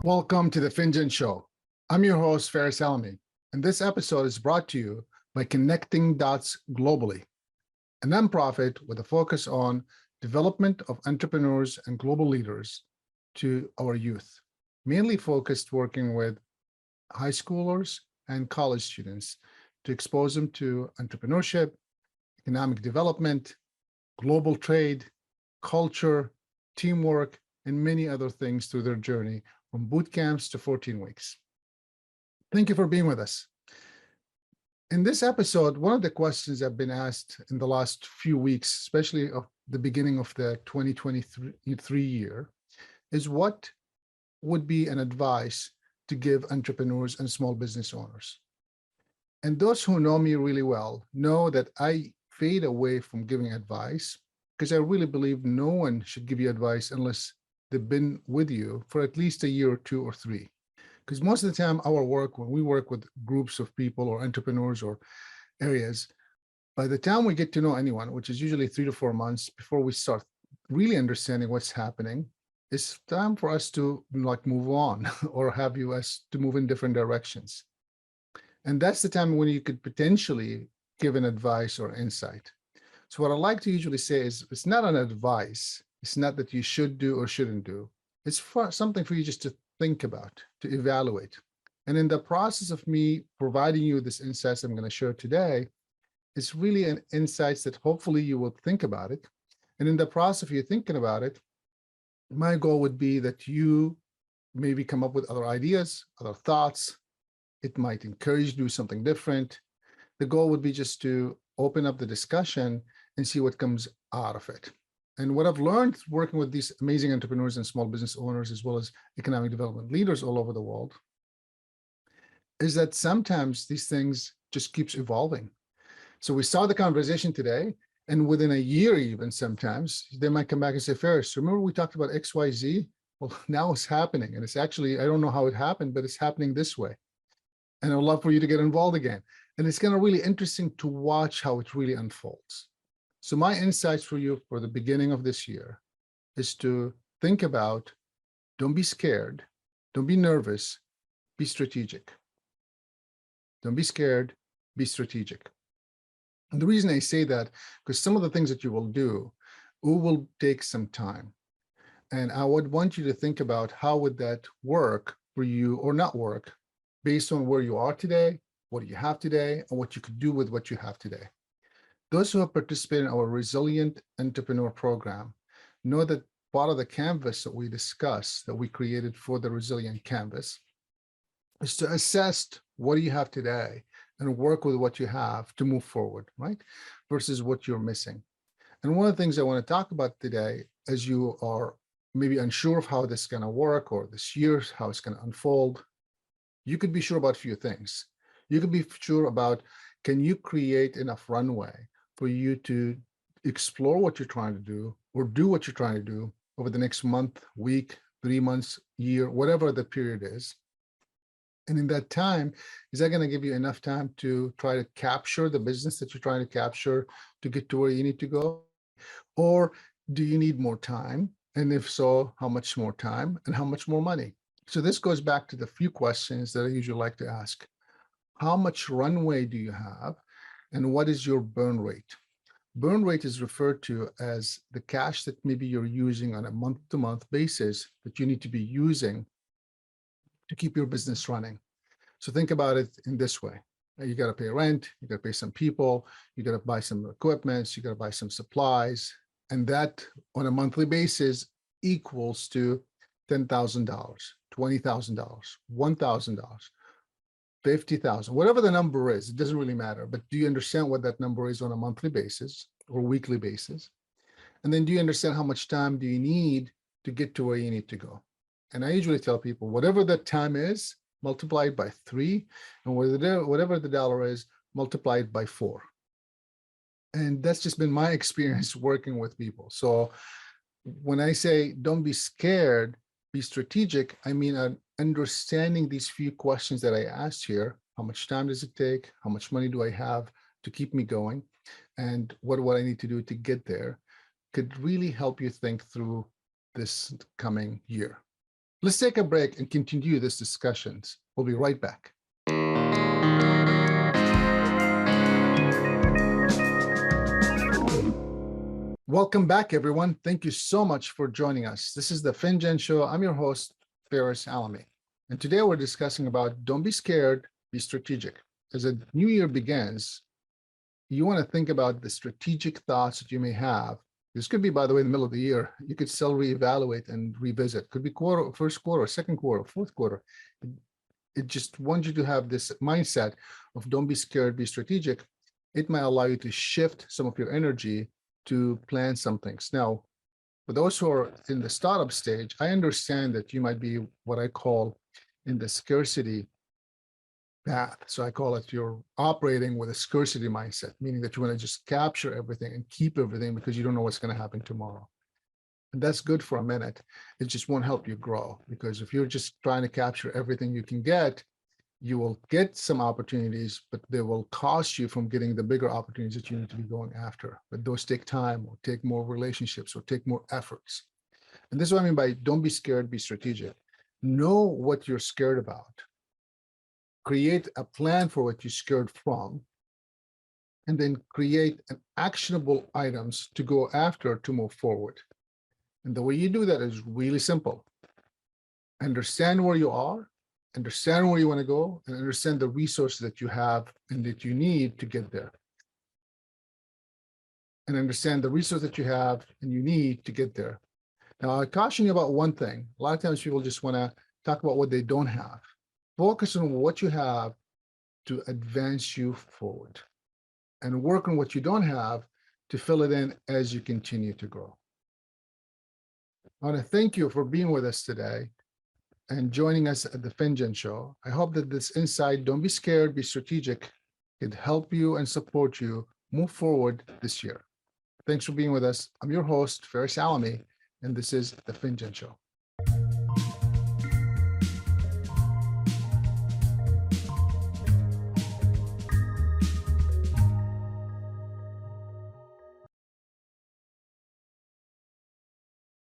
Welcome to the Finjan Show. I'm your host, Faris Alami, and this episode is brought to you by Connecting Dots Globally, a nonprofit with a focus on development of entrepreneurs and global leaders to our youth, mainly focused working with high schoolers and college students to expose them to entrepreneurship, economic development, global trade, culture, teamwork, and many other things through their journey from boot camps to 14 weeks. Thank you for being with us. In this episode, one of the questions I've been asked in the last few weeks, especially of the beginning of the 2023 year, is what would be an advice to give entrepreneurs and small business owners? And those who know me really well know that I fade away from giving advice because I really believe no one should give you advice unless they've been with you for at least a year or two or three. Because most of the time, our work, when we work with groups of people or entrepreneurs or areas, by the time we get to know anyone, which is usually 3 to 4 months before we start really understanding what's happening, it's time for us to move on or have us to move in different directions. And that's the time when you could potentially give an advice or insight. So what I like to usually say is it's not an advice. It's not that you should do or shouldn't do. It's something for you just to think about, to evaluate. And in the process of me providing you this insights I'm going to share today, it's really an insights that hopefully you will think about it. And in the process of you thinking about it, my goal would be that you maybe come up with other ideas, other thoughts. It might encourage you to do something different. The goal would be just to open up the discussion and see what comes out of it. And what I've learned working with these amazing entrepreneurs and small business owners, as well as economic development leaders all over the world, is that sometimes these things just keeps evolving. So we saw the conversation today, and within a year, even sometimes they might come back and say, Faris, remember we talked about XYZ? Well, now it's happening. And it's actually, I don't know how it happened, but it's happening this way. And I'd love for you to get involved again. And it's going to be really interesting to watch how it really unfolds. So my insights for you for the beginning of this year is to think about, don't be scared, don't be nervous, be strategic. Don't be scared, be strategic. And the reason I say that, because some of the things that you will do will take some time. And I would want you to think about how would that work for you or not work based on where you are today, what you have today, and what you could do with what you have today. Those who have participated in our Resilient Entrepreneur Program know that part of the canvas that we discussed, that we created for the Resilient Canvas, is to assess what do you have today and work with what you have to move forward, right? Versus what you're missing. And one of the things I want to talk about today, as you are maybe unsure of how this is going to work or this year, how it's going to unfold, you could be sure about a few things. You could be sure about, can you create enough runway for you to explore what you're trying to do or do what you're trying to do over the next month, week, 3 months, year, whatever the period is. And in that time, is that going to give you enough time to try to capture the business that you're trying to capture to get to where you need to go? Or do you need more time? And if so, how much more time and how much more money? So this goes back to the few questions that I usually like to ask. How much runway do you have? And what is your burn rate? Burn rate is referred to as the cash that maybe you're using on a month-to-month basis that you need to be using to keep your business running. So think about it in this way. You got to pay rent, you got to pay some people, you got to buy some equipment, you got to buy some supplies, and that on a monthly basis equals to $10,000, $20,000, $1,000. 50,000, whatever the number is, it doesn't really matter. But do you understand what that number is on a monthly basis or weekly basis? And then do you understand how much time do you need to get to where you need to go? And I usually tell people, whatever that time is, multiply it by 3, and whatever the dollar is, multiply it by 4. And that's just been my experience working with people. So when I say don't be scared, be strategic, I mean understanding these few questions that I asked here. How much time does it take? How much money do I have to keep me going? And what I need to do to get there could really help you think through this coming year. Let's take a break and continue these discussions. We'll be right back. Welcome back, everyone. Thank you so much for joining us. This is the Finjan Show. I'm your host, Faris Alami. And today we're discussing about don't be scared, be strategic. As a new year begins, you want to think about the strategic thoughts that you may have. This could be, by the way, in the middle of the year. You could still reevaluate and revisit. Could be first quarter, second quarter, fourth quarter. It just wants you to have this mindset of don't be scared, be strategic. It might allow you to shift some of your energy to plan some things. Now, for those who are in the startup stage, I understand that you might be what I call in the scarcity path. So I call it you're operating with a scarcity mindset, meaning that you want to just capture everything and keep everything because you don't know what's going to happen tomorrow. And that's good for a minute. It just won't help you grow, because if you're just trying to capture everything you can get, you will get some opportunities, but they will cost you from getting the bigger opportunities that you need to be going after. But those take time, or take more relationships, or take more efforts. And this is what I mean by don't be scared, be strategic. Know what you're scared about. Create a plan for what you're scared from, and then create an actionable items to go after to move forward. And the way you do that is really simple. Understand where you are, understand where you want to go, and understand the resources that you have and that you need to get there. And understand the resources that you have and you need to get there. Now, I caution you about one thing. A lot of times people just want to talk about what they don't have. Focus on what you have to advance you forward, and work on what you don't have to fill it in as you continue to grow. I want to thank you for being with us today and joining us at the Finjan Show. I hope that this insight, don't be scared, be strategic, can help you and support you move forward this year. Thanks for being with us. I'm your host, Faris Alami, and this is the Finjan Show.